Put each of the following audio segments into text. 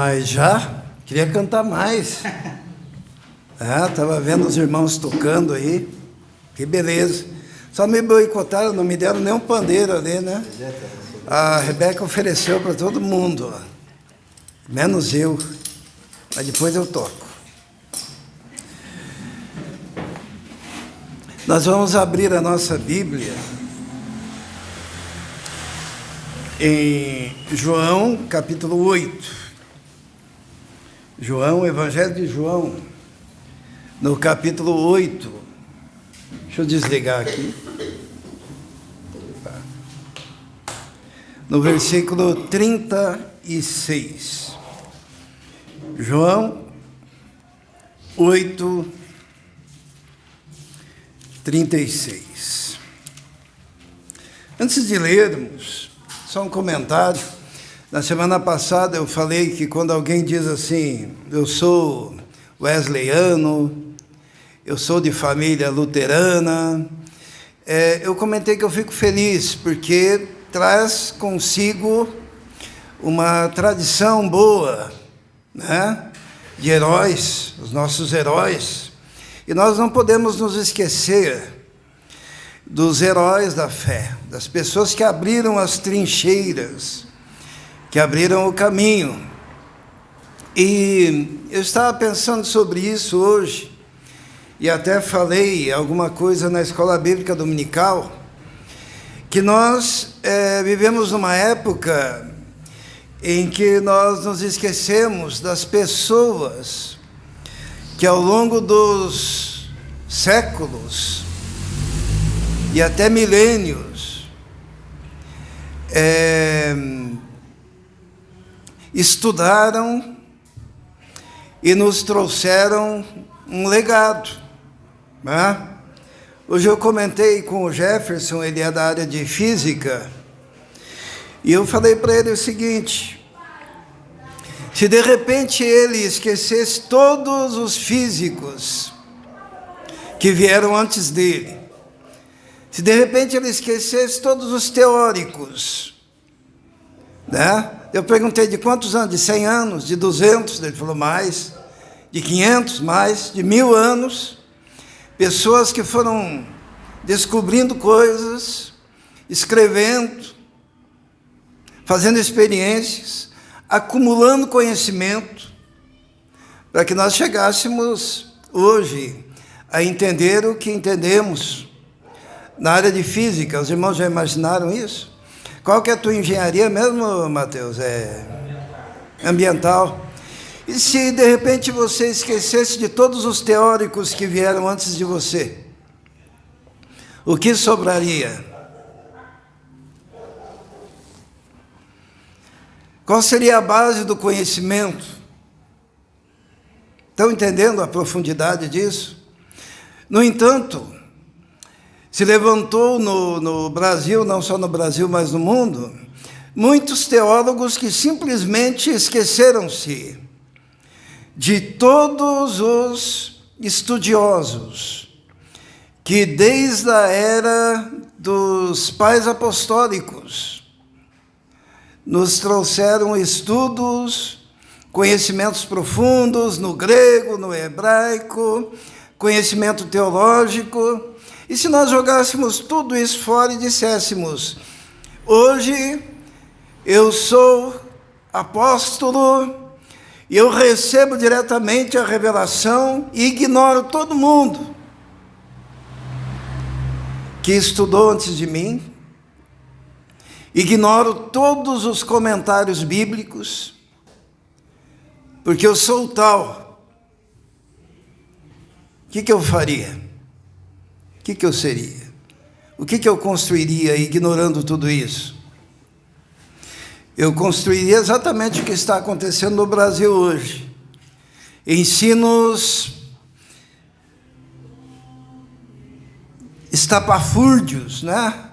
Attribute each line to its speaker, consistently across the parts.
Speaker 1: Mas já queria cantar mais. Estava vendo os irmãos tocando aí. Que beleza. Só me boicotaram, não me deram nem um pandeiro ali, né? A Rebeca ofereceu para todo mundo, ó. Menos eu. Mas depois eu toco. Nós vamos abrir a nossa Bíblia em João, capítulo 8. João, Evangelho de João, no capítulo 8. Deixa eu desligar aqui. No versículo 36. João 8, 36. Antes de lermos, só um comentário. Na semana passada eu falei que quando alguém diz assim, eu sou wesleyano, eu sou de família luterana, eu comentei que eu fico feliz, porque traz consigo uma tradição boa, né? De heróis, os nossos heróis. E nós não podemos nos esquecer dos heróis da fé, das pessoas que abriram as trincheiras, que abriram o caminho. E eu estava pensando sobre isso hoje, e até falei alguma coisa na escola bíblica dominical, que nós vivemos numa época em que nós nos esquecemos das pessoas que ao longo dos séculos e até milênios estudaram e nos trouxeram um legado, né? Hoje eu comentei com o Jefferson, ele é da área de física, e eu falei para ele o seguinte: se de repente ele esquecesse todos os físicos que vieram antes dele, se de repente ele esquecesse todos os teóricos, né? Eu perguntei de quantos anos, de 100 anos, de 200, ele falou mais, de 500, mais, de 1000 anos, pessoas que foram descobrindo coisas, escrevendo, fazendo experiências, acumulando conhecimento, para que nós chegássemos hoje a entender o que entendemos na área de física. Os irmãos já imaginaram isso? Qual que é a tua engenharia mesmo, Mateus? Ambiental. E se de repente você esquecesse de todos os teóricos que vieram antes de você, o que sobraria? Qual seria a base do conhecimento? Estão entendendo a profundidade disso? No entanto, se levantou no Brasil, não só no Brasil, mas no mundo, muitos teólogos que simplesmente esqueceram-se de todos os estudiosos que desde a era dos pais apostólicos nos trouxeram estudos, conhecimentos profundos no grego, no hebraico, conhecimento teológico. E se nós jogássemos tudo isso fora e disséssemos: hoje eu sou apóstolo e eu recebo diretamente a revelação e ignoro todo mundo que estudou antes de mim, ignoro todos os comentários bíblicos, porque eu sou tal, o que eu faria? O que eu seria? O que eu construiria ignorando tudo isso? Eu construiria exatamente o que está acontecendo no Brasil hoje. Ensinos estapafúrdios, né?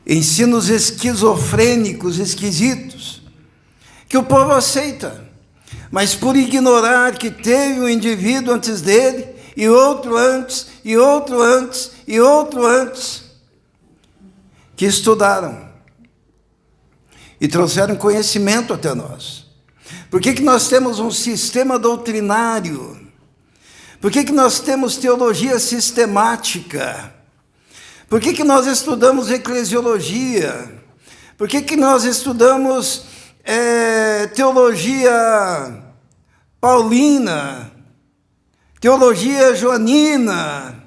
Speaker 1: Ensinos esquizofrênicos, esquisitos, que o povo aceita, mas por ignorar que teve um indivíduo antes dele, e outro antes, e outro antes, e outro antes, que estudaram e trouxeram conhecimento até nós. Por que nós temos um sistema doutrinário? Por que nós temos teologia sistemática? Por que nós estudamos eclesiologia? Por que nós estudamos teologia paulina, teologia joanina?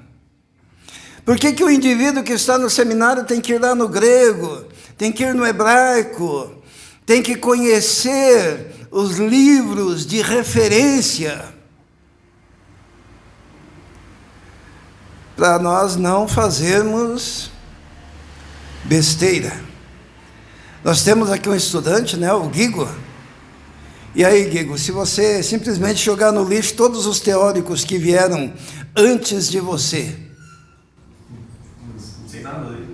Speaker 1: Por que o indivíduo que está no seminário tem que ir lá no grego, tem que ir no hebraico, tem que conhecer os livros de referência? Para nós não fazermos besteira. Nós temos aqui um estudante, né, o Guigo. E aí, Guigo, se você simplesmente jogar no lixo todos os teóricos que vieram antes de você,
Speaker 2: não sei nada aí.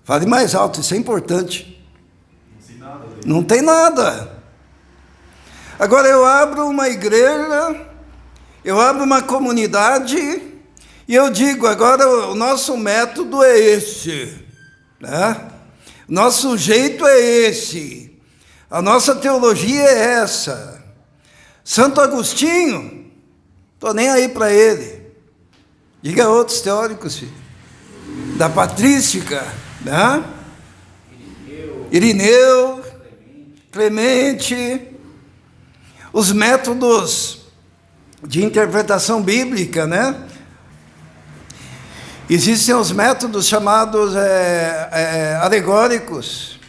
Speaker 1: Fale mais alto, isso é importante.
Speaker 2: Não sei nada aí.
Speaker 1: Não tem nada. Agora eu abro uma igreja, eu abro uma comunidade e eu digo, agora o nosso método é esse, né? Nosso jeito é esse, a nossa teologia é essa. Santo Agostinho, estou nem aí para ele. Diga outros teóricos, filho. Da patrística, né? Irineu, Clemente, os métodos de interpretação bíblica, né? Existem os métodos chamados alegóricos,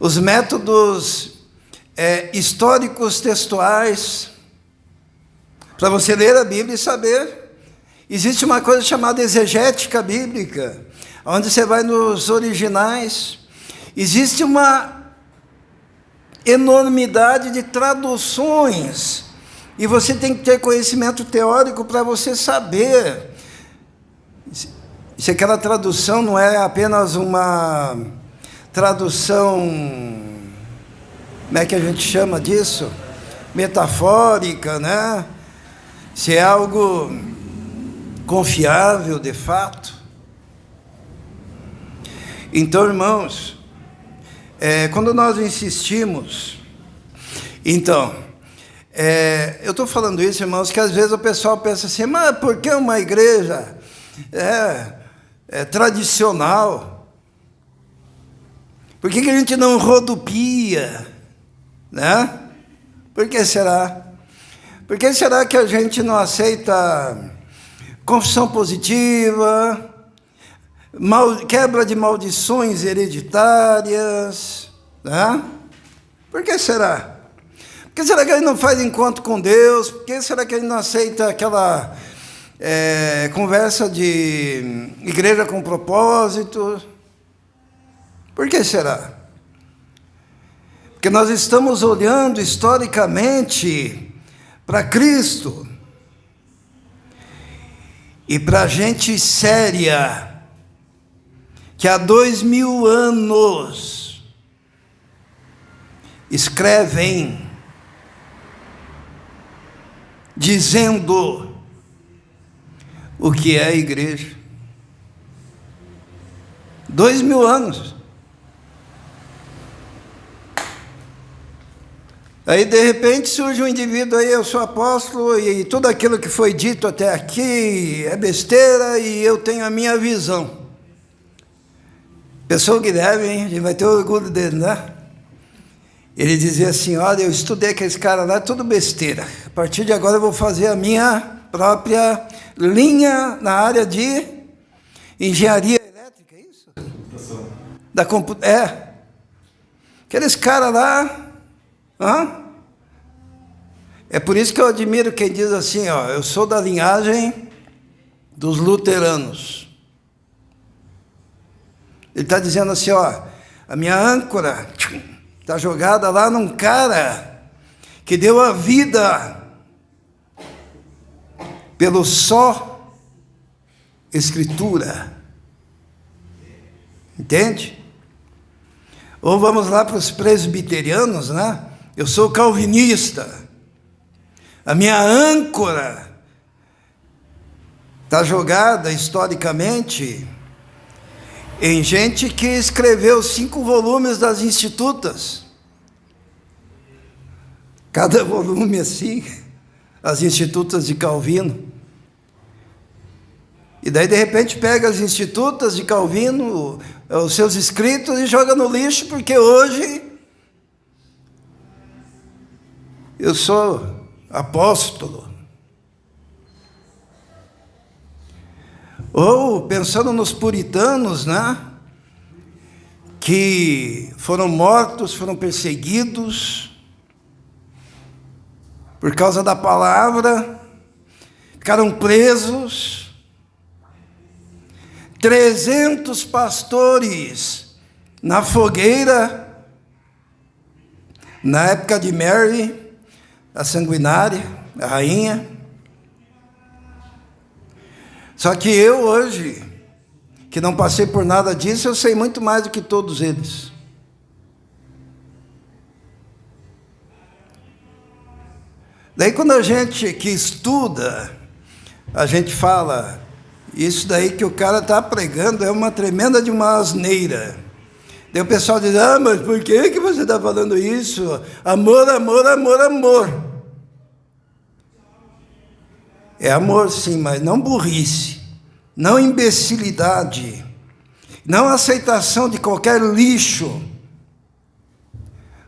Speaker 1: os métodos históricos textuais, para você ler a Bíblia e saber. Existe uma coisa chamada exegética bíblica, onde você vai nos originais. Existe uma enormidade de traduções, e você tem que ter conhecimento teórico para você saber se aquela tradução não é apenas uma tradução, como é que a gente chama disso? Metafórica, né? Se é algo confiável de fato. Então, irmãos, quando nós insistimos, então, eu estou falando isso, irmãos, que às vezes o pessoal pensa assim, mas por que uma igreja tradicional? Por que a gente não rodopia, né? Por que será? Por que será que a gente não aceita confissão positiva, quebra de maldições hereditárias, né? Por que será? Por que será que a gente não faz encontro com Deus? Por que será que a gente não aceita aquela conversa de igreja com propósito? Por que será? Porque nós estamos olhando historicamente para Cristo. E para gente séria, que há 2000 anos escrevem dizendo o que é a igreja. 2000 anos. Aí, de repente, surge um indivíduo aí, eu sou apóstolo, e tudo aquilo que foi dito até aqui é besteira, e eu tenho a minha visão. Pessoa Guilherme, hein? A gente vai ter orgulho dele, né? Ele dizia assim, olha, eu estudei aqueles caras lá, é tudo besteira. A partir de agora eu vou fazer a minha própria linha na área de engenharia elétrica, é isso? Computação. Aqueles caras lá... É por isso que eu admiro quem diz assim, ó, eu sou da linhagem dos luteranos. Ele está dizendo assim, ó, a minha âncora está jogada lá num cara que deu a vida pelo só Escritura. Entende? Ou vamos lá para os presbiterianos, né? Eu sou calvinista. A minha âncora está jogada historicamente em gente que escreveu 5 volumes das Institutas. cada volume assim, as Institutas de Calvino. E daí, de repente, pega as Institutas de Calvino, os seus escritos, e joga no lixo, porque hoje eu sou apóstolo. Ou pensando nos puritanos, né? Que foram mortos, foram perseguidos por causa da palavra, ficaram presos. 300 pastores na fogueira, na época de Mary, a sanguinária, a rainha. Só que eu hoje, que não passei por nada disso, eu sei muito mais do que todos eles. Daí quando a gente que estuda, a gente fala, isso daí que o cara está pregando é uma tremenda de uma asneira. Daí o pessoal diz, mas por que você está falando isso? Amor, amor, amor, amor. É amor sim, mas não burrice, não imbecilidade, não aceitação de qualquer lixo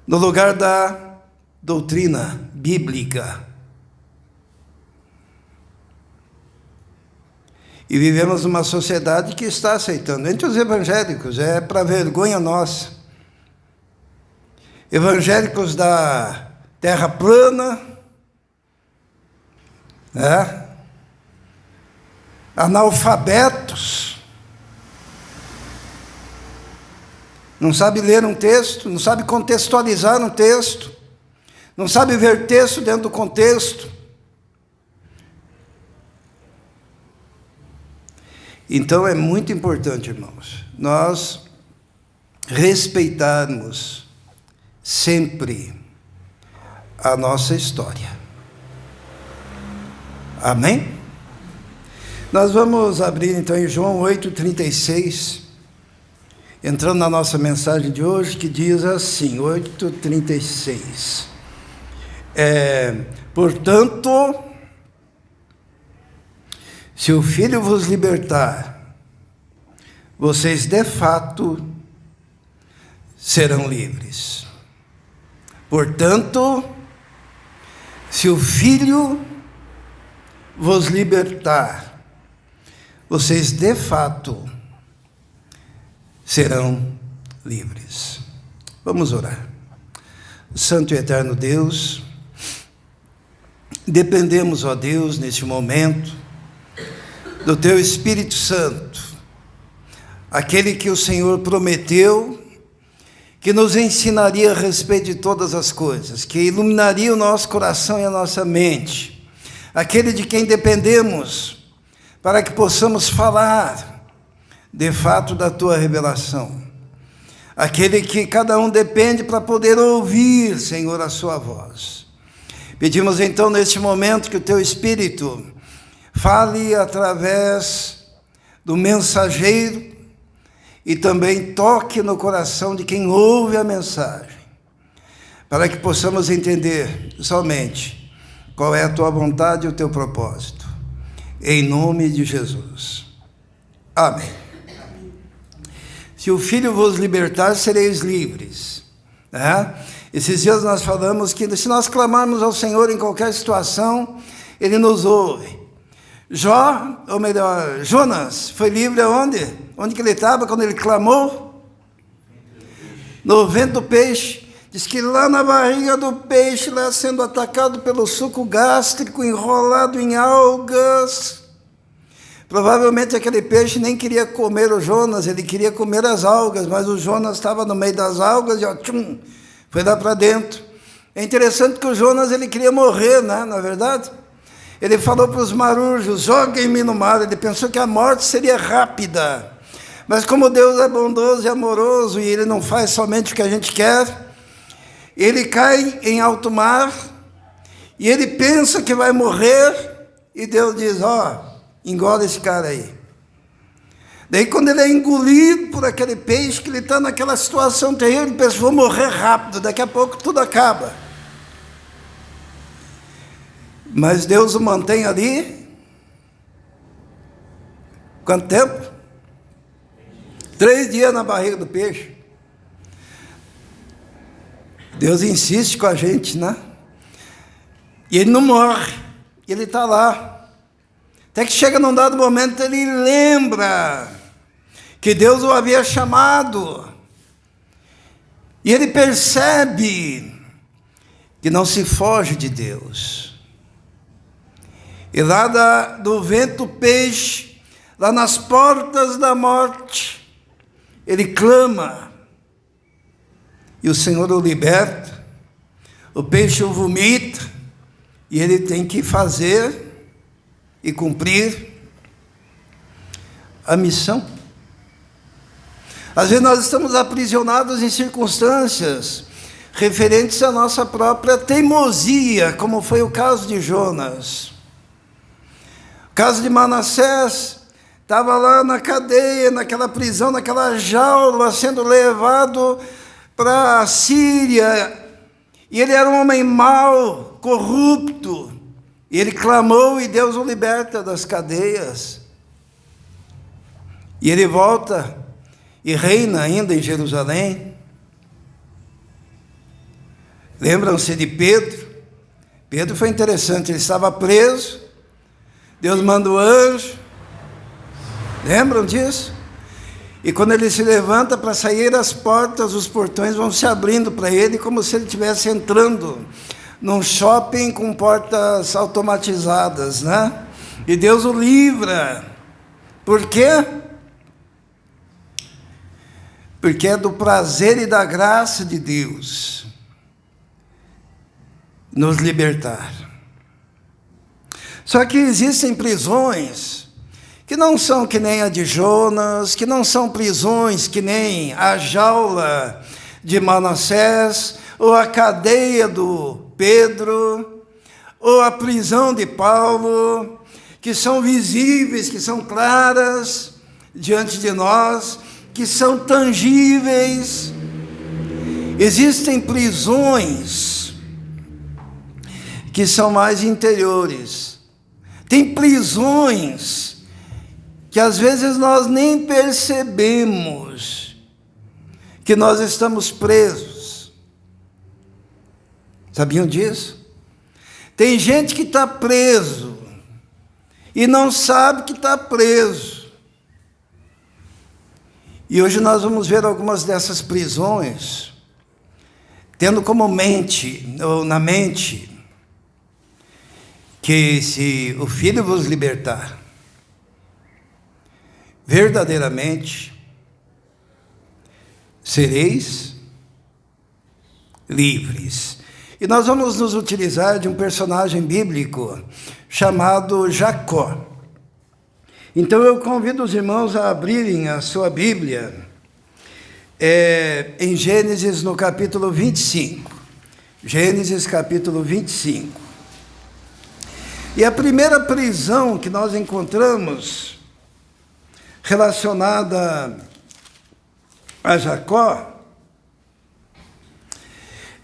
Speaker 1: no lugar da doutrina bíblica. E vivemos numa sociedade que está aceitando. Entre os evangélicos, é para vergonha nossa. Evangélicos da terra plana, analfabetos, não sabe ler um texto, não sabe contextualizar um texto, não sabe ver texto dentro do contexto. Então é muito importante, irmãos, nós respeitarmos sempre a nossa história. Amém? Nós vamos abrir então em João 8,36, entrando na nossa mensagem de hoje, que diz assim, 8,36. Portanto, se o Filho vos libertar, vocês de fato serão livres. Portanto, se o Filho vos libertar, vocês de fato serão livres. Vamos orar. Santo e eterno Deus, dependemos, ó Deus, neste momento, do Teu Espírito Santo, aquele que o Senhor prometeu, que nos ensinaria a respeito de todas as coisas, que iluminaria o nosso coração e a nossa mente, aquele de quem dependemos, para que possamos falar, de fato, da Tua revelação, aquele que cada um depende para poder ouvir, Senhor, a Sua voz. Pedimos então, neste momento, que o Teu Espírito fale através do mensageiro e também toque no coração de quem ouve a mensagem, para que possamos entender somente qual é a Tua vontade e o Teu propósito. Em nome de Jesus. Amém. Se o Filho vos libertar, sereis livres. Esses dias nós falamos que se nós clamarmos ao Senhor em qualquer situação, Ele nos ouve. Jonas foi livre aonde? Onde que ele estava quando ele clamou? No ventre do peixe. Diz que lá na barriga do peixe, lá sendo atacado pelo suco gástrico, enrolado em algas. Provavelmente aquele peixe nem queria comer o Jonas, ele queria comer as algas, mas o Jonas estava no meio das algas e foi lá para dentro. É interessante que o Jonas ele queria morrer, né? Não é verdade? Ele falou para os marujos, joguem-me no mar. Ele pensou que a morte seria rápida. Mas como Deus é bondoso e amoroso, e Ele não faz somente o que a gente quer, ele cai em alto mar, e ele pensa que vai morrer, e Deus diz, engole esse cara aí. Daí quando ele é engolido por aquele peixe, que ele está naquela situação terrível, ele pensa, vou morrer rápido, daqui a pouco tudo acaba. Mas Deus o mantém ali. Quanto tempo? 3 dias na barriga do peixe. Deus insiste com a gente, né? E ele não morre, ele está lá. Até que chega num dado momento, ele lembra que Deus o havia chamado. E ele percebe que não se foge de Deus. E lá do vento peixe, lá nas portas da morte, ele clama. E o Senhor o liberta, o peixe o vomita, e ele tem que fazer e cumprir a missão. Às vezes nós estamos aprisionados em circunstâncias referentes à nossa própria teimosia, como foi o caso de Jonas. O caso de Manassés, estava lá na cadeia, naquela prisão, naquela jaula, sendo levado para a Síria, e ele era um homem mau, corrupto, e ele clamou e Deus o liberta das cadeias, e ele volta e reina ainda em Jerusalém. Lembram-se de Pedro? Pedro foi interessante, ele estava preso, Deus manda o anjo, lembram disso? E quando ele se levanta para sair, as portas, os portões vão se abrindo para ele, como se ele estivesse entrando num shopping com portas automatizadas, né? E Deus o livra. Por quê? Porque é do prazer e da graça de Deus nos libertar. Só que existem prisões que não são que nem a de Jonas, que não são prisões que nem a jaula de Manassés, ou a cadeia do Pedro, ou a prisão de Paulo, que são visíveis, que são claras diante de nós, que são tangíveis. Existem prisões que são mais interiores. Tem prisões que às vezes nós nem percebemos que nós estamos presos. Sabiam disso? Tem gente que está preso e não sabe que está preso. E hoje nós vamos ver algumas dessas prisões, tendo como mente, ou na mente, que se o Filho vos libertar, verdadeiramente sereis livres. E nós vamos nos utilizar de um personagem bíblico chamado Jacó. Então eu convido os irmãos a abrirem a sua Bíblia em Gênesis no capítulo 25. Gênesis capítulo 25. E a primeira prisão que nós encontramos relacionada a Jacó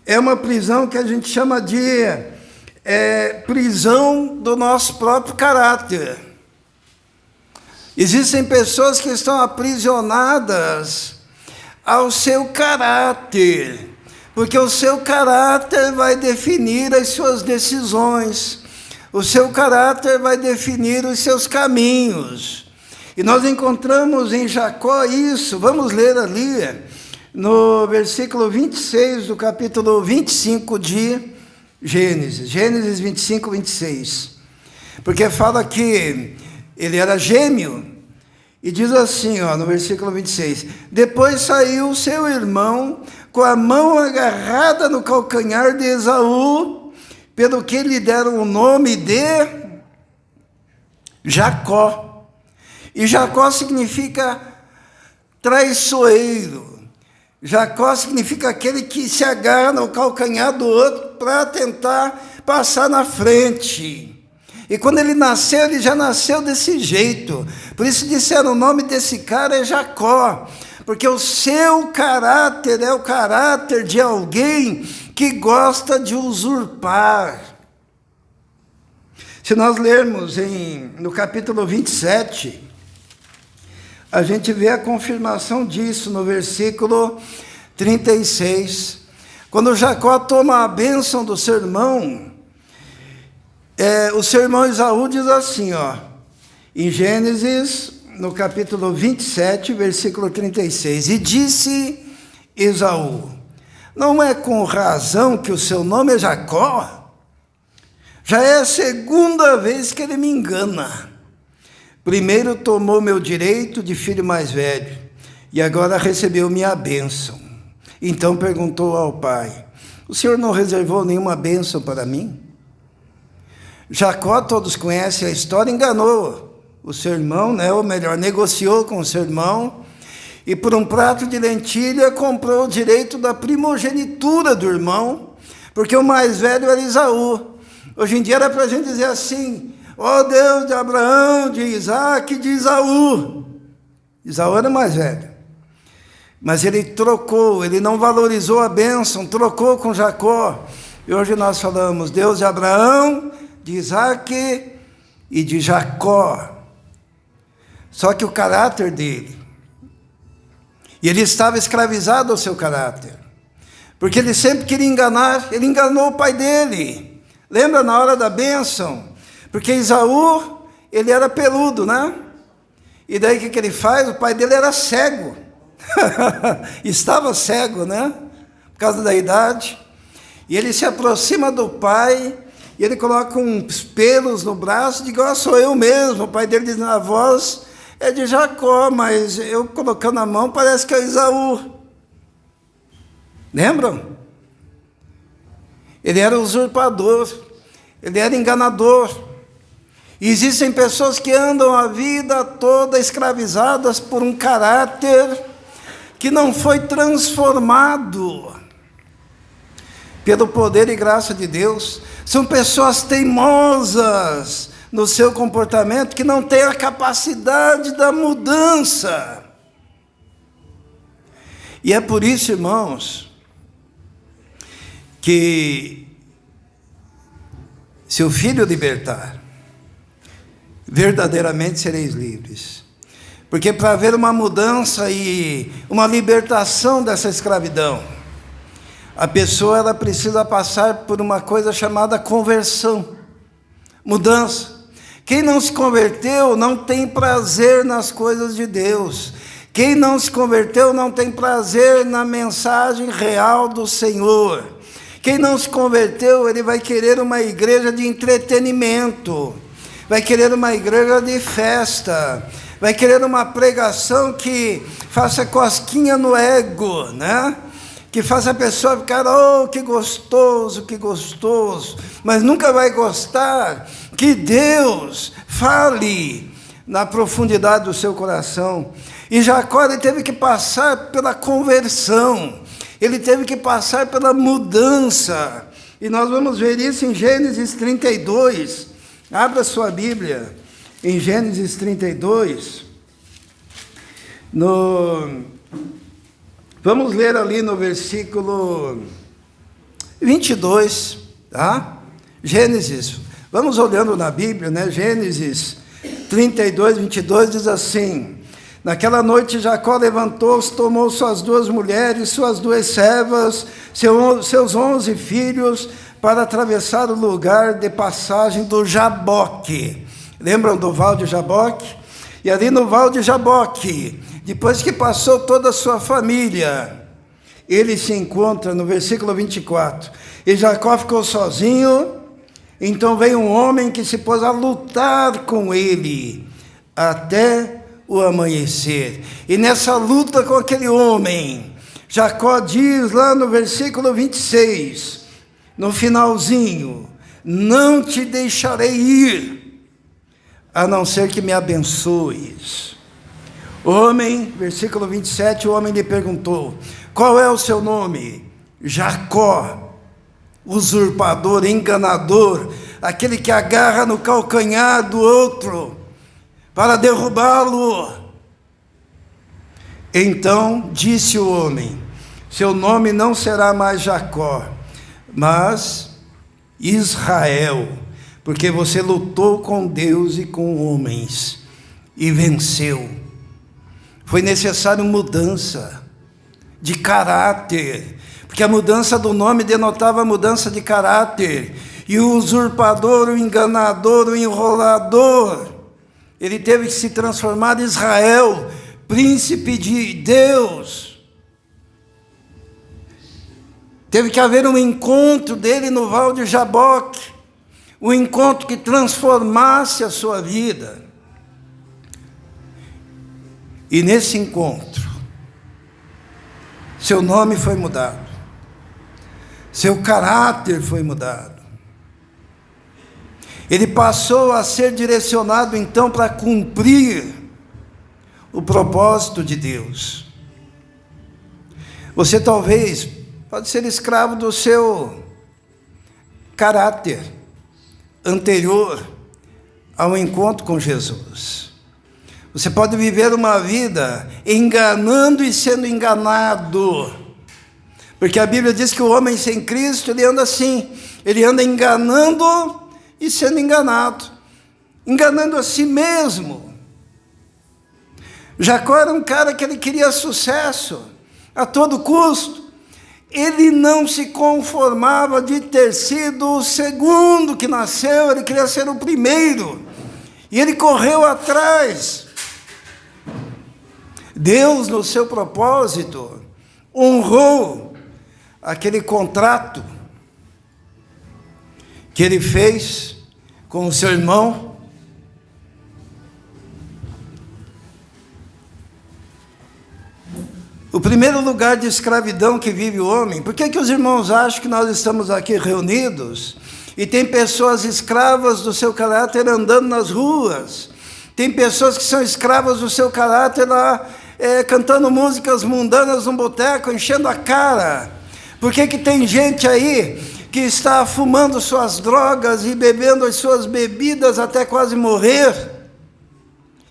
Speaker 1: é uma prisão que a gente chama de prisão do nosso próprio caráter. Existem pessoas que estão aprisionadas ao seu caráter, porque o seu caráter vai definir as suas decisões, o seu caráter vai definir os seus caminhos. E nós encontramos em Jacó isso, vamos ler ali, no versículo 26 do capítulo 25 de Gênesis, Gênesis 25, 26. Porque fala que ele era gêmeo, e diz assim, no versículo 26, depois saiu seu irmão com a mão agarrada no calcanhar de Esaú, pelo que lhe deram o nome de Jacó. E Jacó significa traiçoeiro. Jacó significa aquele que se agarra no calcanhar do outro para tentar passar na frente. E quando ele nasceu, ele já nasceu desse jeito. Por isso disseram, o nome desse cara é Jacó. Porque o seu caráter é o caráter de alguém que gosta de usurpar. Se nós lermos no capítulo 27, a gente vê a confirmação disso no versículo 36. Quando Jacó toma a bênção do seu irmão, o seu irmão Esaú diz assim, em Gênesis, no capítulo 27, versículo 36, e disse Esaú, não é com razão que o seu nome é Jacó? Já é a segunda vez que ele me engana. Primeiro tomou meu direito de filho mais velho, e agora recebeu minha bênção. Então perguntou ao pai, o senhor não reservou nenhuma bênção para mim? Jacó, todos conhecem a história, enganou o seu irmão, ou melhor, negociou com o seu irmão, e por um prato de lentilha comprou o direito da primogenitura do irmão, porque o mais velho era Esaú. Hoje em dia era para a gente dizer assim, ó Deus de Abraão, de Isaac e de Esaú. Esaú era mais velho. Mas ele trocou, ele não valorizou a bênção, trocou com Jacó. E hoje nós falamos, Deus de Abraão, de Isaac e de Jacó. Só que o caráter dele, e ele estava escravizado ao seu caráter, porque ele sempre queria enganar, ele enganou o pai dele. Lembra na hora da bênção? Porque Esaú, ele era peludo, E daí o que ele faz? O pai dele era cego. Estava cego, Por causa da idade. E ele se aproxima do pai, e ele coloca uns pelos no braço, e diz, sou eu mesmo. O pai dele diz, a voz é de Jacó, mas eu colocando a mão parece que é Esaú. Lembram? Ele era usurpador, ele era enganador. E existem pessoas que andam a vida toda escravizadas por um caráter que não foi transformado pelo poder e graça de Deus. São pessoas teimosas no seu comportamento, que não têm a capacidade da mudança. E é por isso, irmãos, que se o Filho libertar, verdadeiramente sereis livres. Porque para haver uma mudança e uma libertação dessa escravidão, a pessoa ela precisa passar por uma coisa chamada conversão, mudança. Quem não se converteu não tem prazer nas coisas de Deus. Quem não se converteu não tem prazer na mensagem real do Senhor. Quem não se converteu, ele vai querer uma igreja de entretenimento, vai querer uma igreja de festa, vai querer uma pregação que faça cosquinha no ego, Que faça a pessoa ficar, que gostoso, mas nunca vai gostar que Deus fale na profundidade do seu coração. E Jacó, ele teve que passar pela conversão, ele teve que passar pela mudança, e nós vamos ver isso em Gênesis 32, abra sua Bíblia, em Gênesis 32, vamos ler ali no versículo 22, Gênesis, vamos olhando na Bíblia, Gênesis 32, 22 diz assim, naquela noite Jacó levantou-se, tomou suas 2 mulheres, suas 2 servas, seus 11 filhos, para atravessar o lugar de passagem do Jaboque. Lembram do Val de Jaboque? E ali no Val de Jaboque, depois que passou toda a sua família, ele se encontra no versículo 24. E Jacó ficou sozinho, então veio um homem que se pôs a lutar com ele, até o amanhecer. E nessa luta com aquele homem, Jacó diz lá no versículo 26, no finalzinho, não te deixarei ir, a não ser que me abençoes. O homem, versículo 27, o homem lhe perguntou, qual é o seu nome? Jacó. Usurpador, enganador, aquele que agarra no calcanhar do outro para derrubá-lo. Então disse o homem, seu nome não será mais Jacó, mas Israel, porque você lutou com Deus e com homens e venceu. Foi necessário mudança de caráter, porque a mudança do nome denotava a mudança de caráter. E o usurpador, o enganador, o enrolador, ele teve que se transformar em Israel, príncipe de Deus. Teve que haver um encontro dele no Val de Jaboque, um encontro que transformasse a sua vida. E nesse encontro, seu nome foi mudado, seu caráter foi mudado. Ele passou a ser direcionado então para cumprir o propósito de Deus. Você talvez pode ser escravo do seu caráter anterior ao encontro com Jesus. Você pode viver uma vida enganando e sendo enganado, porque a Bíblia diz que o homem sem Cristo, ele anda assim, ele anda enganando e sendo enganado, enganando a si mesmo. Jacó era um cara que ele queria sucesso a todo custo. Ele não se conformava de ter sido o segundo que nasceu, ele queria ser o primeiro. E ele correu atrás. Deus, no seu propósito, honrou aquele contrato que ele fez com o seu irmão. O primeiro lugar de escravidão que vive o homem. Por que os irmãos acham que nós estamos aqui reunidos e tem pessoas escravas do seu caráter andando nas ruas? Tem pessoas que são escravas do seu caráter lá, cantando músicas mundanas no boteco, enchendo a cara. Por que tem gente aí que está fumando suas drogas e bebendo as suas bebidas até quase morrer?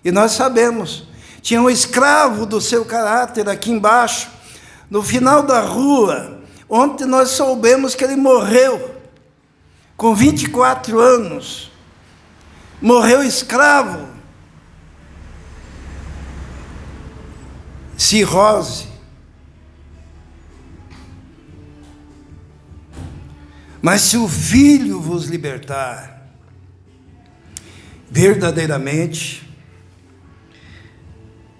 Speaker 1: E nós sabemos, tinha um escravo do seu caráter aqui embaixo, no final da rua. Ontem nós soubemos que ele morreu, com 24 anos. Morreu escravo. Cirrose. Mas se o Filho vos libertar, verdadeiramente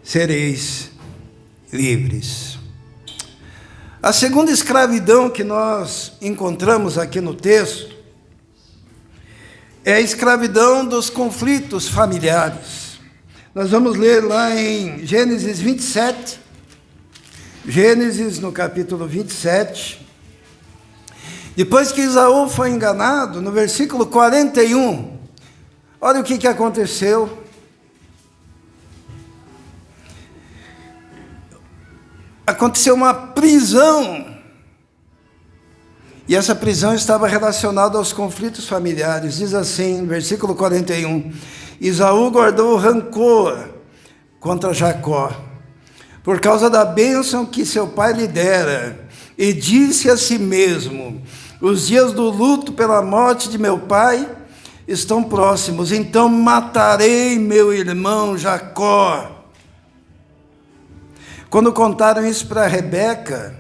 Speaker 1: sereis livres. A segunda escravidão que nós encontramos aqui no texto é a escravidão dos conflitos familiares. Nós vamos ler lá em Gênesis 27, Gênesis no capítulo 27, depois que Esaú foi enganado, no versículo 41, olha o que aconteceu. Aconteceu uma prisão, e essa prisão estava relacionada aos conflitos familiares. Diz assim, versículo 41, Esaú guardou rancor contra Jacó, por causa da bênção que seu pai lhe dera, e disse a si mesmo: os dias do luto pela morte de meu pai estão próximos, então matarei meu irmão Jacó. Quando contaram isso para Rebeca,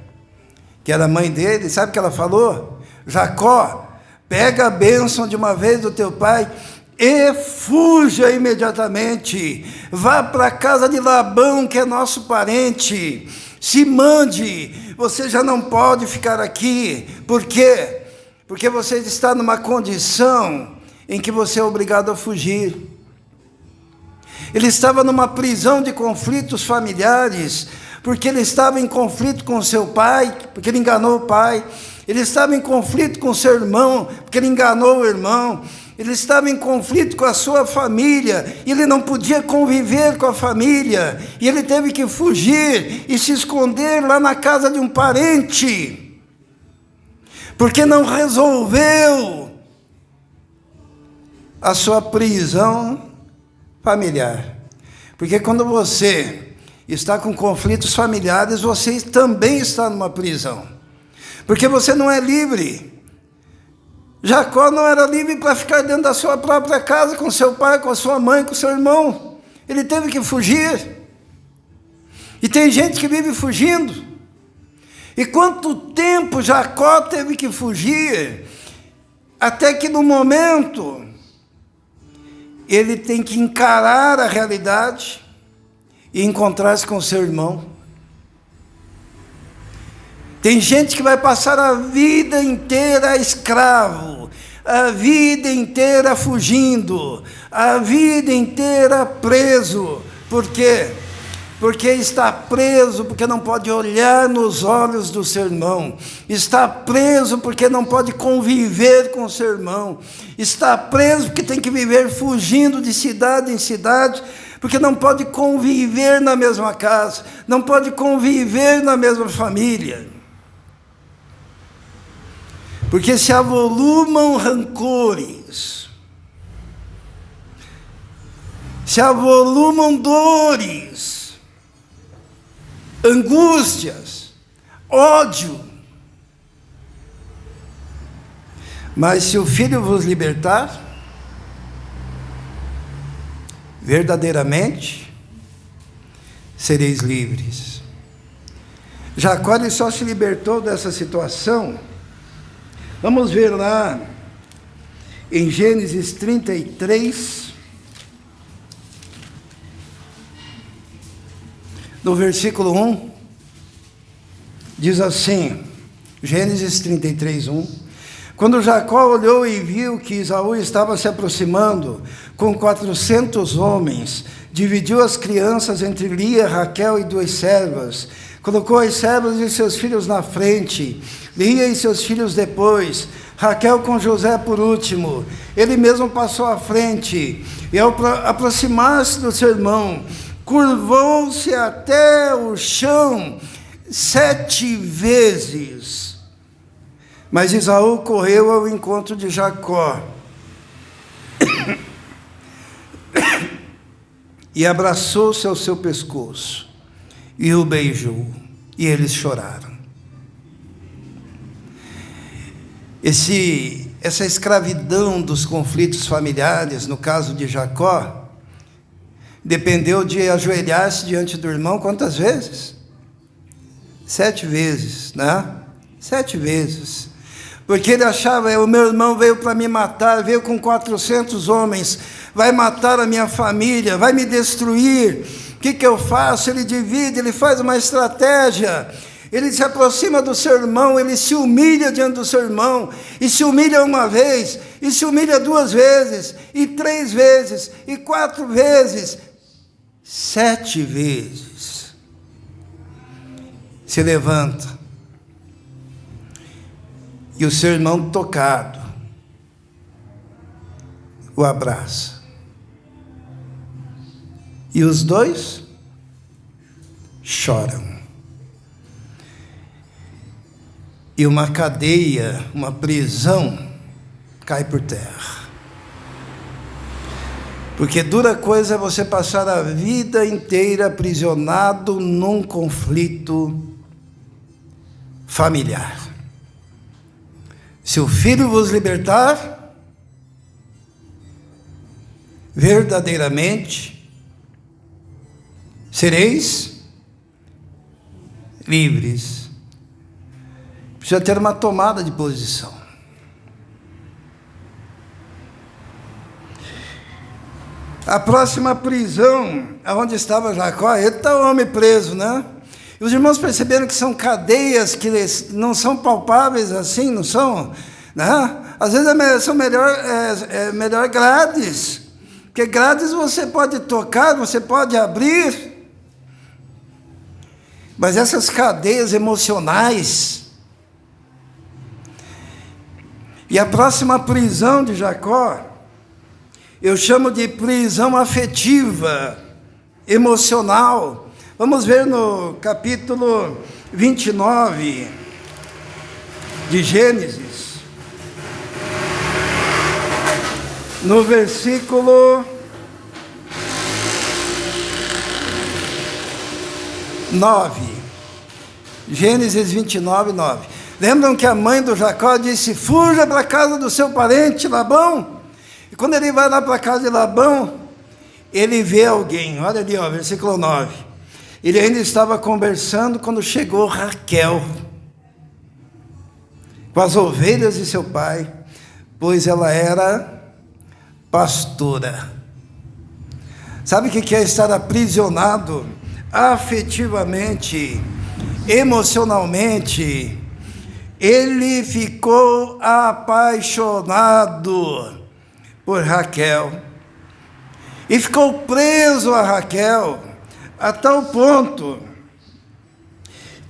Speaker 1: que era a mãe dele, sabe o que ela falou? Jacó, pega a bênção de uma vez do teu pai e fuja imediatamente. Vá para a casa de Labão, que é nosso parente. Se mande, você já não pode ficar aqui. Por quê? Porque você está numa condição em que você é obrigado a fugir. Ele estava numa prisão de conflitos familiares, porque ele estava em conflito com seu pai, porque ele enganou o pai. Ele estava em conflito com seu irmão, porque ele enganou o irmão. Ele estava em conflito com a sua família, e ele não podia conviver com a família, e ele teve que fugir e se esconder lá na casa de um parente, porque não resolveu a sua prisão familiar. Porque quando você está com conflitos familiares, você também está numa prisão, porque você não é livre. Jacó não era livre para ficar dentro da sua própria casa, com seu pai, com a sua mãe, com seu irmão. Ele teve que fugir. E tem gente que vive fugindo. E quanto tempo Jacó teve que fugir, até que no momento ele tem que encarar a realidade e encontrar-se com seu irmão. Tem gente que vai passar a vida inteira escravo, a vida inteira fugindo, a vida inteira preso. Por quê? Porque está preso, porque não pode olhar nos olhos do seu irmão. Está preso porque não pode conviver com o seu irmão. Está preso porque tem que viver fugindo de cidade em cidade, porque não pode conviver na mesma casa, não pode conviver na mesma família. Porque se avolumam rancores, se avolumam dores, angústias, ódio. Mas se o Filho vos libertar, verdadeiramente sereis livres. Jacó ele só se libertou dessa situação. Vamos ver lá em Gênesis 33, no versículo 1, diz assim, Gênesis 33, 1: Quando Jacó olhou e viu que Esaú estava se aproximando com 400 homens, dividiu as crianças entre Lia, Raquel e 2 servas, colocou as servas e seus filhos na frente, Lia e seus filhos depois, Raquel com José por último. Ele mesmo passou à frente, e ao aproximar-se do seu irmão, curvou-se até o chão 7 vezes. Mas Esaú correu ao encontro de Jacó e abraçou-se ao seu pescoço e o beijou, e eles choraram. Essa escravidão dos conflitos familiares, no caso de Jacó, dependeu de ajoelhar-se diante do irmão quantas vezes? 7 vezes, né? 7 vezes. Porque ele achava, o meu irmão veio para me matar, veio com 400 homens, vai matar a minha família, vai me destruir. O que eu faço? Ele divide, ele faz uma estratégia. Ele se aproxima do seu irmão, ele se humilha diante do seu irmão, e se humilha uma vez, e se humilha 2 vezes, e 3 vezes, e 4 vezes, 7 vezes. Se levanta, e o seu irmão tocado o abraça. E os 2 choram. E uma cadeia, uma prisão, cai por terra. Porque dura coisa é você passar a vida inteira aprisionado num conflito familiar. Se o Filho vos libertar, verdadeiramente sereis livres. Precisa ter uma tomada de posição. A próxima prisão, onde estava Jacó, ele está o homem preso, né? E os irmãos perceberam que são cadeias que não são palpáveis assim, não são? Né? Às vezes são melhor grades, porque grades você pode tocar, você pode abrir, mas essas cadeias emocionais. E a próxima prisão de Jacó, eu chamo de prisão afetiva, emocional. Vamos ver no capítulo 29 de Gênesis, no versículo 9. Gênesis 29, 9. Lembram que a mãe do Jacó disse: fuja para a casa do seu parente Labão? E quando ele vai lá para a casa de Labão, ele vê alguém. Olha ali, ó, versículo 9. Ele ainda estava conversando quando chegou Raquel com as ovelhas de seu pai, pois ela era pastora. Sabe o que é estar aprisionado afetivamente, emocionalmente? Ele ficou apaixonado por Raquel e ficou preso a Raquel a tal ponto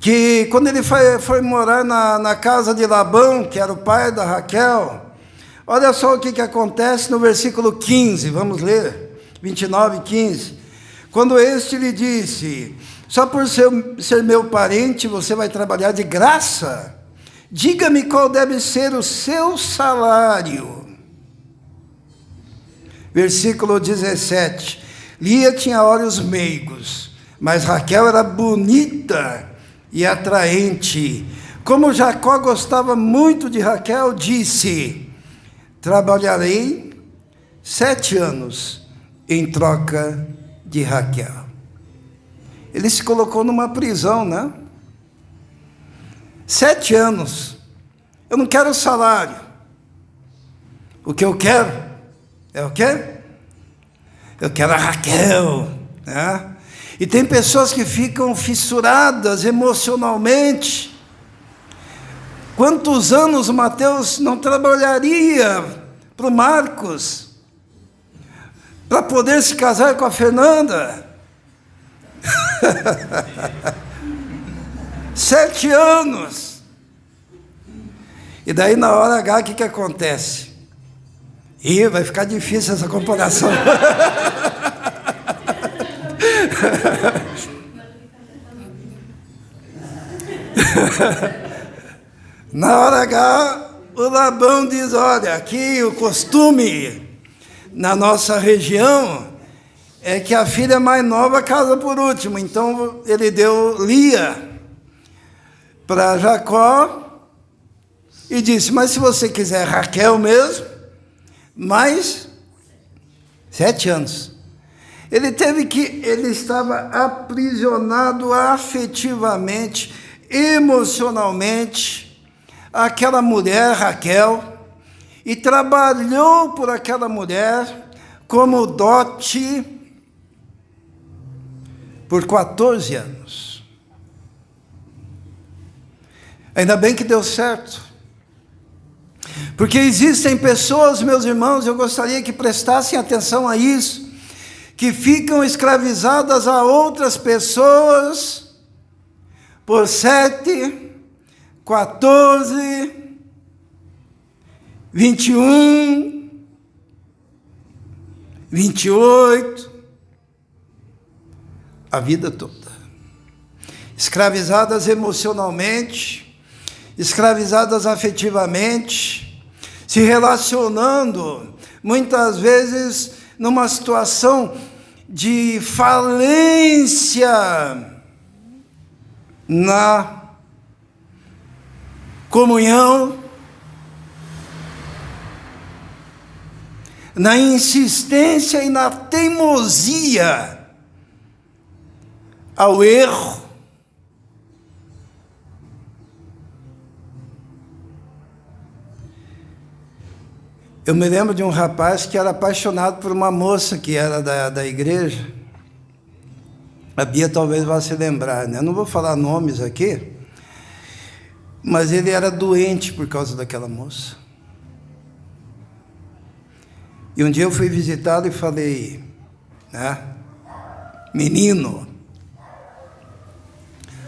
Speaker 1: que quando ele foi morar na casa de Labão, que era o pai da Raquel, olha só o que acontece no versículo 15, vamos ler, 29 e 15. Quando este lhe disse: só por ser meu parente você vai trabalhar de graça? Diga-me qual deve ser o seu salário. Versículo 17. Lia tinha olhos meigos, mas Raquel era bonita e atraente. Como Jacó gostava muito de Raquel, disse: trabalharei 7 anos em troca de Raquel. Ele se colocou numa prisão, né? 7 anos. Eu não quero salário. O que eu quero é o quê? Eu quero a Raquel, né? E tem pessoas que ficam fissuradas emocionalmente. Quantos anos o Mateus não trabalharia para o Marcos para poder se casar com a Fernanda? 7 anos. E daí na hora H, o que acontece? Ih, vai ficar difícil essa comparação. Na hora H, o Labão diz: olha, aqui o costume na nossa região é que a filha mais nova casa por último. Então ele deu Lia para Jacó e disse: mas se você quiser Raquel mesmo, mais 7 anos. Ele estava aprisionado afetivamente, emocionalmente, àquela mulher, Raquel, e trabalhou por aquela mulher como dote por 14 anos. Ainda bem que deu certo. Porque existem pessoas, meus irmãos, eu gostaria que prestassem atenção a isso, que ficam escravizadas a outras pessoas por 7, 14, 21, 28, a vida toda. Escravizadas emocionalmente, escravizadas afetivamente, se relacionando, muitas vezes numa situação de falência na comunhão, na insistência e na teimosia ao erro. Eu me lembro de um rapaz que era apaixonado por uma moça que era da igreja. A Bia talvez vá se lembrar, né? Eu não vou falar nomes aqui, mas ele era doente por causa daquela moça. E um dia eu fui visitá-lo e falei, né? Menino,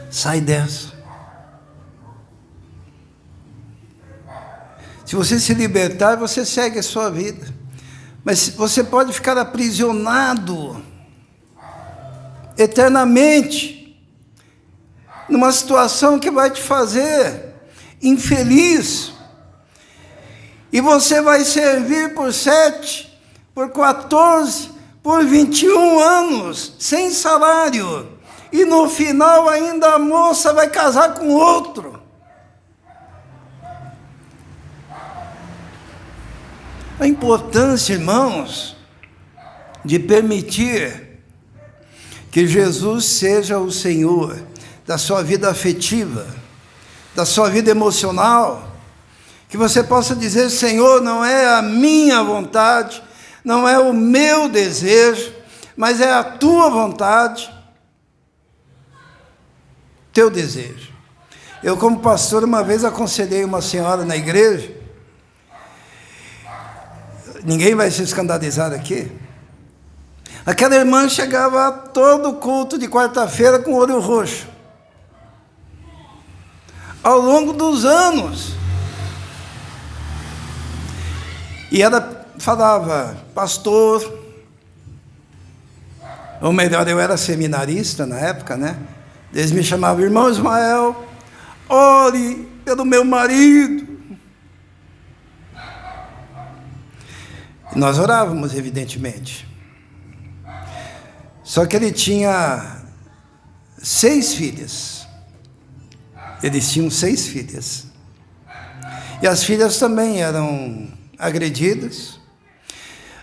Speaker 1: sai dessa. Se você se libertar, você segue a sua vida. Mas você pode ficar aprisionado eternamente numa situação que vai te fazer infeliz. E você vai servir por 7, por 14, por 21 anos, sem salário. E no final ainda a moça vai casar com outro. A importância, irmãos, de permitir que Jesus seja o Senhor da sua vida afetiva, da sua vida emocional, que você possa dizer: Senhor, não é a minha vontade, não é o meu desejo, mas é a tua vontade, teu desejo. Eu, como pastor, uma vez aconselhei uma senhora na igreja, ninguém vai se escandalizar aqui. Aquela irmã chegava a todo culto de quarta-feira com o olho roxo. Ao longo dos anos. E ela falava: pastor, ou melhor, eu era seminarista na época, né? Eles me chamavam: irmão Ismael, ore pelo meu marido. E nós orávamos, evidentemente. Só que ele tinha 6 filhas. Eles tinham 6 filhas. E as filhas também eram agredidas.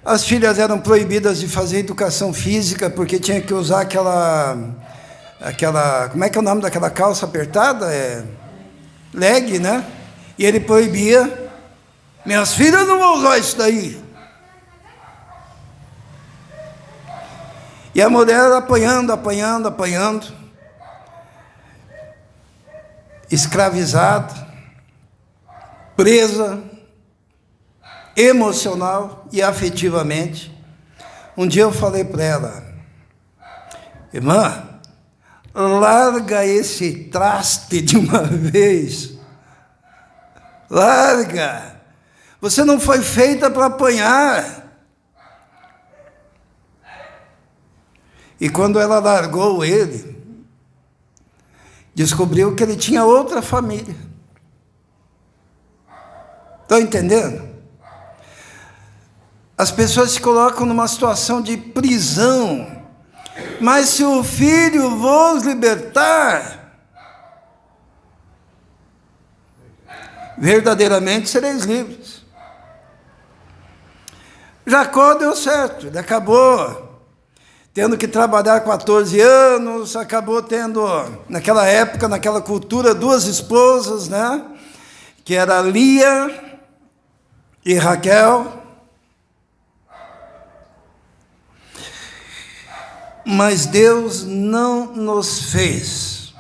Speaker 1: As filhas eram proibidas de fazer educação física, porque tinha que usar aquela, como é que é o nome daquela calça apertada? Leg, né? E ele proibia. Minhas filhas não vão usar isso daí. E a mulher apanhando, escravizada, presa, emocional e afetivamente. Um dia eu falei para ela: irmã, larga esse traste de uma vez. Larga. Você não foi feita para apanhar. E quando ela largou ele, descobriu que ele tinha outra família. Estão entendendo? As pessoas se colocam numa situação de prisão. Mas se o Filho vos libertar, verdadeiramente sereis livres. Jacó deu certo, ele acabou tendo que trabalhar 14 anos, acabou tendo, naquela época, naquela cultura, 2 esposas, né? Que era Lia e Raquel. Mas Deus não nos fez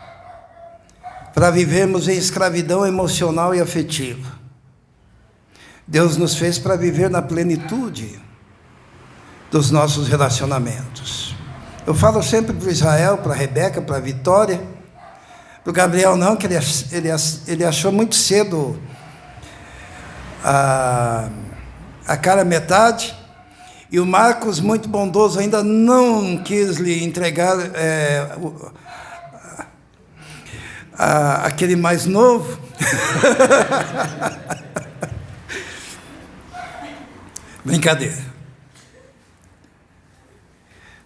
Speaker 1: para vivermos em escravidão emocional e afetiva. Deus nos fez para viver na plenitude dos nossos relacionamentos. Eu falo sempre para o Israel, para a Rebeca, para a Vitória, para o Gabriel não, que ele achou muito cedo a cara metade, e o Marcos, muito bondoso, ainda não quis lhe entregar aquele mais novo. Brincadeira.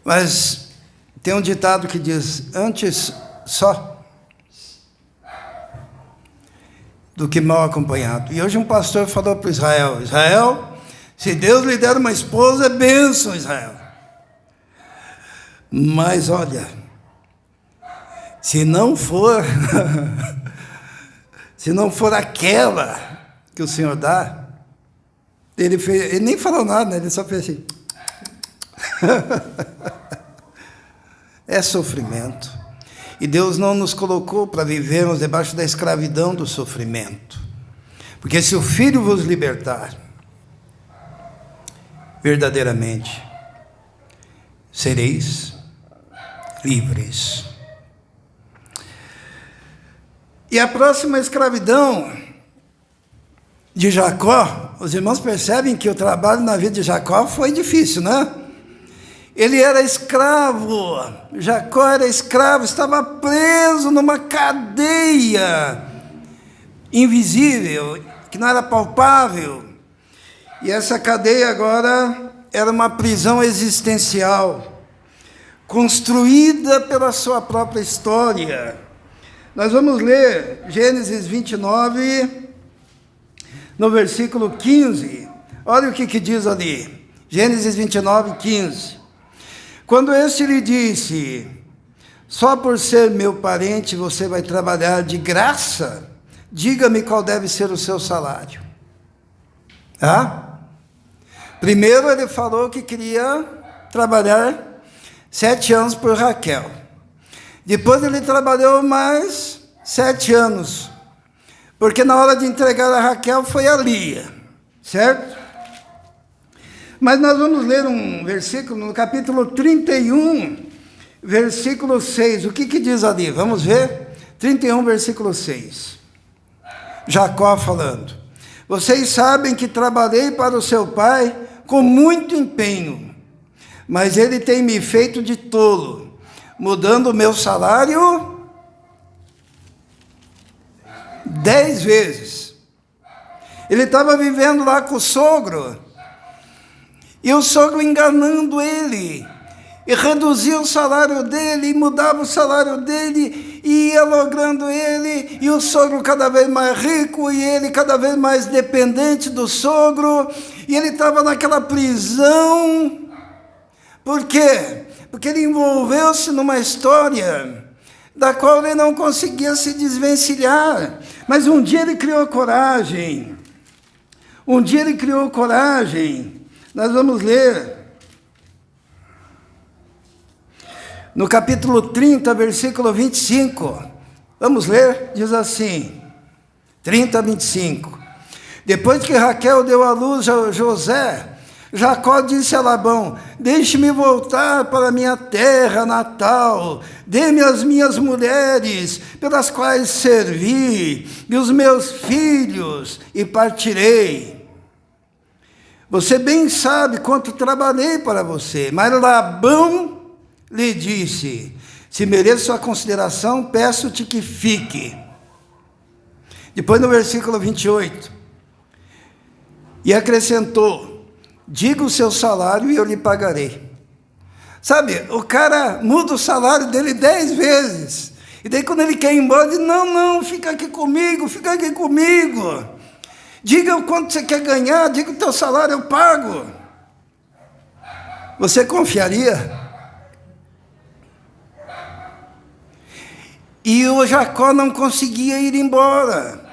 Speaker 1: Mas tem um ditado que diz: antes só do que mal acompanhado. E hoje um pastor falou para Israel: Israel, se Deus lhe der uma esposa, é bênção, Israel. Mas olha, se não for se não for aquela que o Senhor dá, ele nem falou nada, né? Ele só fez assim. É sofrimento. E Deus não nos colocou para vivermos debaixo da escravidão do sofrimento. Porque se o Filho vos libertar, verdadeiramente sereis livres. E a próxima escravidão de Jacó, os irmãos percebem que o trabalho na vida de Jacó foi difícil, né? Ele era escravo, Jacó era escravo, estava preso numa cadeia invisível, que não era palpável. E essa cadeia agora era uma prisão existencial, construída pela sua própria história. Nós vamos ler Gênesis 29, no versículo 15. Olha o que diz ali, Gênesis 29, 15. Quando este lhe disse, só por ser meu parente você vai trabalhar de graça, diga-me qual deve ser o seu salário. Primeiro ele falou que queria trabalhar 7 anos por Raquel. Depois ele trabalhou mais 7 anos, porque na hora de entregar a Raquel foi a Lia, certo? Mas nós vamos ler um versículo no capítulo 31, versículo 6. O que diz ali? Vamos ver? 31, versículo 6. Jacó falando. Vocês sabem que trabalhei para o seu pai com muito empenho, mas ele tem me feito de tolo, mudando o meu salário 10 vezes. Ele estava vivendo lá com o sogro, e o sogro enganando ele, e reduzia o salário dele, e mudava o salário dele, e ia logrando ele, e o sogro cada vez mais rico, e ele cada vez mais dependente do sogro, e ele estava naquela prisão. Por quê? Porque ele envolveu-se numa história da qual ele não conseguia se desvencilhar. Mas um dia ele criou coragem. Nós vamos ler no capítulo 30, versículo 25. Vamos ler? Diz assim, 30, 25. Depois que Raquel deu à luz a José, Jacó disse a Labão, deixe-me voltar para a minha terra natal, dê-me as minhas mulheres, pelas quais servi, e os meus filhos, e partirei. Você bem sabe quanto trabalhei para você. Mas Labão lhe disse, se mereço sua consideração, peço-te que fique. Depois no versículo 28, e acrescentou, diga o seu salário e eu lhe pagarei. Sabe, o cara muda o salário dele 10 vezes. E daí quando ele quer ir embora, ele diz, não, fica aqui comigo. Diga o quanto você quer ganhar, diga o teu salário, eu pago. Você confiaria? E o Jacó não conseguia ir embora.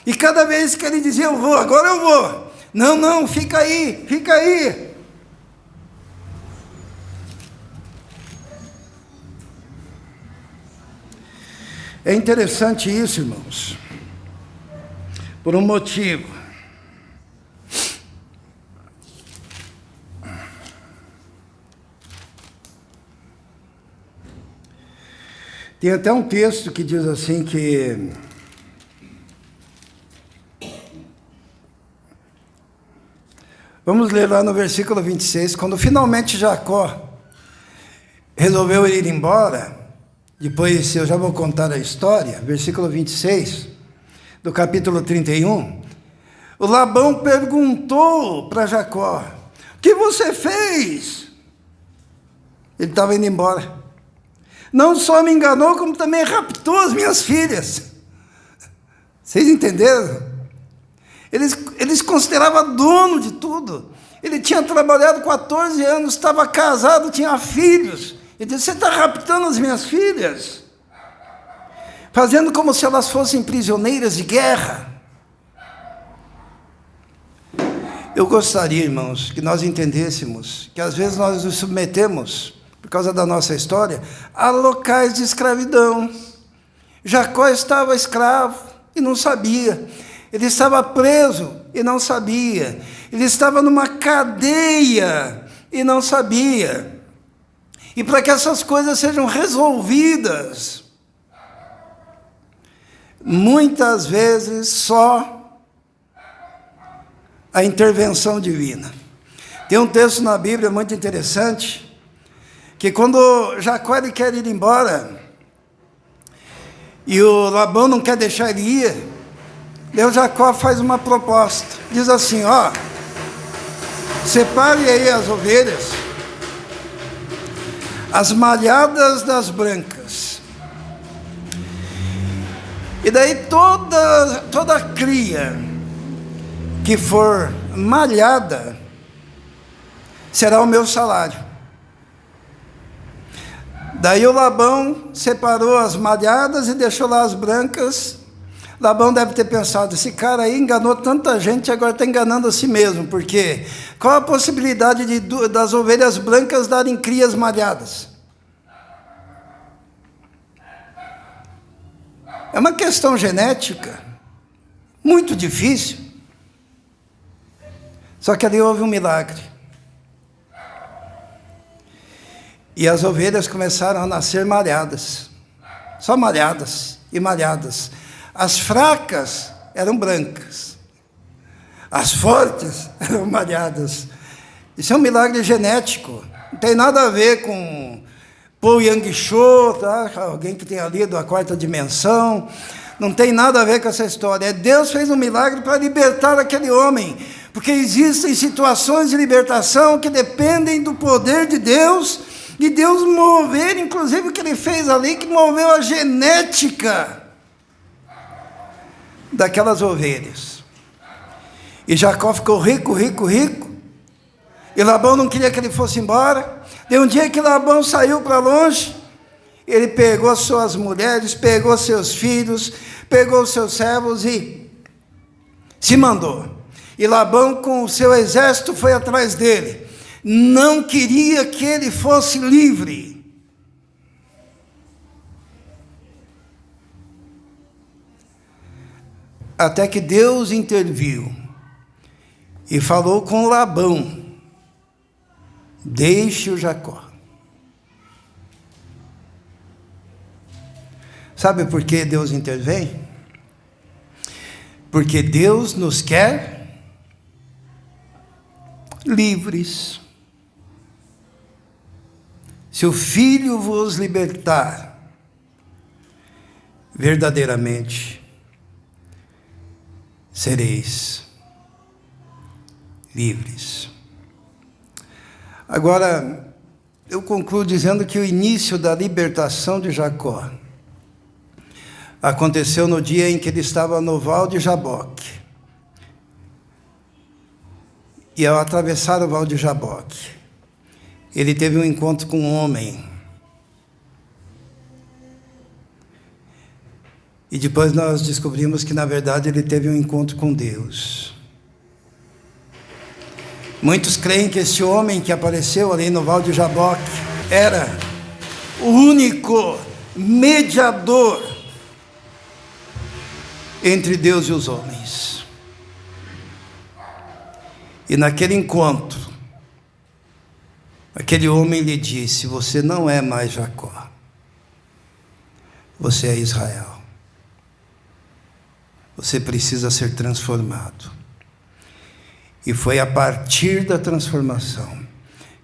Speaker 1: E cada vez que ele dizia, agora eu vou. Não, fica aí. É interessante isso, irmãos, por um motivo. Tem até um texto que diz assim que vamos ler lá no versículo 26, quando finalmente Jacó resolveu ir embora, depois eu já vou contar a história, versículo 26, do capítulo 31, o Labão perguntou para Jacó, o que você fez? Ele estava indo embora. Não só me enganou, como também raptou as minhas filhas. Vocês entenderam? Eles consideravam dono de tudo. Ele tinha trabalhado 14 anos, estava casado, tinha filhos. Ele disse, você está raptando as minhas filhas? Fazendo como se elas fossem prisioneiras de guerra. Eu gostaria, irmãos, que nós entendêssemos que às vezes nós nos submetemos, por causa da nossa história, a locais de escravidão. Jacó estava escravo e não sabia. Ele estava preso e não sabia. Ele estava numa cadeia e não sabia. E para que essas coisas sejam resolvidas, muitas vezes só a intervenção divina. Tem um texto na Bíblia muito interessante, que quando Jacó ele quer ir embora, e o Labão não quer deixar ele ir, Deus Jacó faz uma proposta, diz assim, separe aí as ovelhas, as malhadas das brancas, e daí toda cria que for malhada será o meu salário. Daí o Labão separou as malhadas e deixou lá as brancas. Labão deve ter pensado, esse cara aí enganou tanta gente, agora está enganando a si mesmo, porque qual a possibilidade das ovelhas brancas darem crias malhadas? É uma questão genética, muito difícil. Só que ali houve um milagre. E as ovelhas começaram a nascer malhadas, só malhadas e malhadas. As fracas eram brancas, as fortes eram malhadas. Isso é um milagre genético, não tem nada a ver com Paul Yang-cho, tá? Alguém que tenha lido A Quarta Dimensão, não tem nada a ver com essa história. Deus fez um milagre para libertar aquele homem, porque existem situações de libertação que dependem do poder de Deus, e Deus mover, inclusive o que ele fez ali, que moveu a genética daquelas ovelhas. E Jacó ficou rico, rico, rico, e Labão não queria que ele fosse embora. De um dia que Labão saiu para longe, ele pegou as suas mulheres, pegou seus filhos, pegou os seus servos e se mandou. E Labão com o seu exército foi atrás dele. Não queria que ele fosse livre. Até que Deus interviu e falou com Labão: deixe o Jacó. Sabe por que Deus intervém? Porque Deus nos quer livres. Se o Filho vos libertar, verdadeiramente sereis livres. Agora, eu concluo dizendo que o início da libertação de Jacó aconteceu no dia em que ele estava no Val de Jaboque. E ao atravessar o Val de Jaboque, ele teve um encontro com um homem. E depois nós descobrimos que, na verdade, ele teve um encontro com Deus. Muitos creem que esse homem que apareceu ali no Val de Jaboque era o único mediador entre Deus e os homens. E naquele encontro, aquele homem lhe disse: você não é mais Jacó, você é Israel. Você precisa ser transformado. E foi a partir da transformação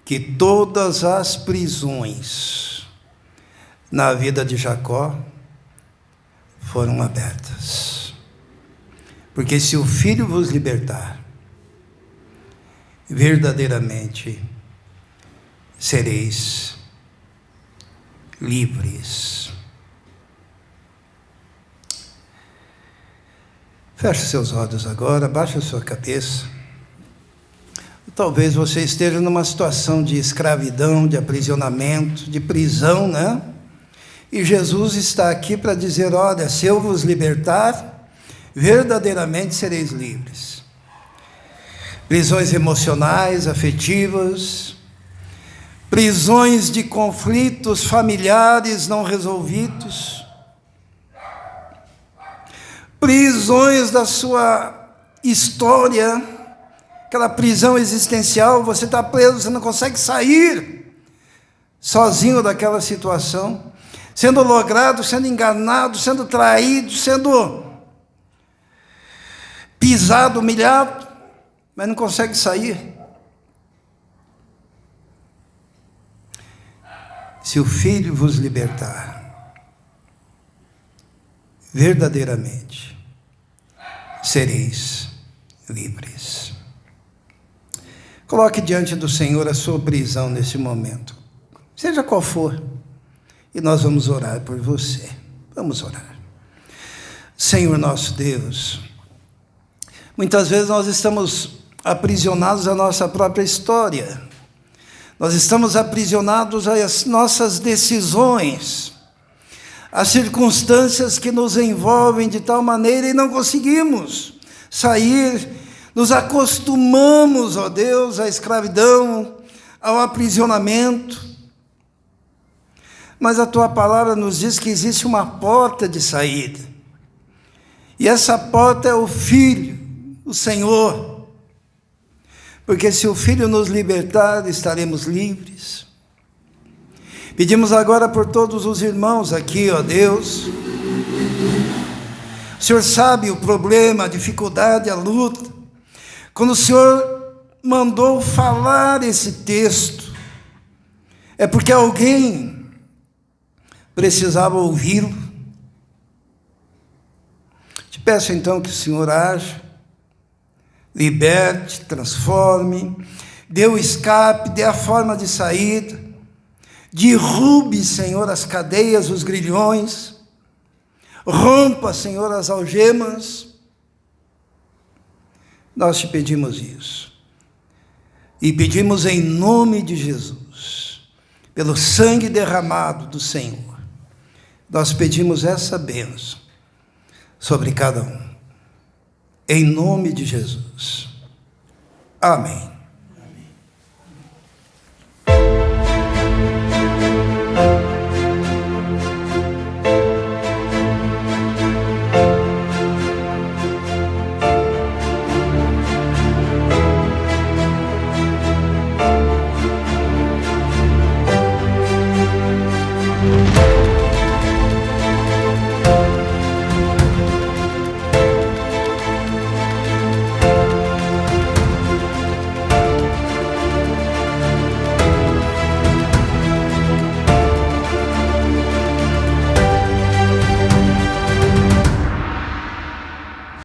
Speaker 1: que todas as prisões na vida de Jacó foram abertas. Porque se o Filho vos libertar, verdadeiramente sereis livres. Feche seus olhos agora, abaixe a sua cabeça. Talvez você esteja numa situação de escravidão, de aprisionamento, de prisão, né? E Jesus está aqui para dizer: olha, se eu vos libertar, verdadeiramente sereis livres. Prisões emocionais, afetivas, prisões de conflitos familiares não resolvidos, prisões da sua história, aquela prisão existencial, você está preso, você não consegue sair sozinho daquela situação, sendo logrado, sendo enganado, sendo traído, sendo pisado, humilhado, mas não consegue sair. Se o Filho vos libertar, verdadeiramente sereis livres. Coloque diante do Senhor a sua prisão nesse momento, seja qual for, e nós vamos orar por você. Vamos orar. Senhor nosso Deus, muitas vezes nós estamos aprisionados à nossa própria história. Nós estamos aprisionados às nossas decisões, às circunstâncias que nos envolvem de tal maneira e não conseguimos sair. Nos acostumamos, ó Deus, à escravidão, ao aprisionamento. Mas a Tua palavra nos diz que existe uma porta de saída. E essa porta é o Filho, o Senhor. Porque se o Filho nos libertar, estaremos livres. Pedimos agora por todos os irmãos aqui, ó Deus. O Senhor sabe o problema, a dificuldade, a luta. Quando o Senhor mandou falar esse texto, é porque alguém precisava ouvi-lo. Te peço então que o Senhor haja, liberte, transforme, dê o escape, dê a forma de saída, derrube, Senhor, as cadeias, os grilhões, rompa, Senhor, as algemas. Nós te pedimos isso. E pedimos em nome de Jesus, pelo sangue derramado do Senhor, nós pedimos essa bênção sobre cada um. Em nome de Jesus. Amém.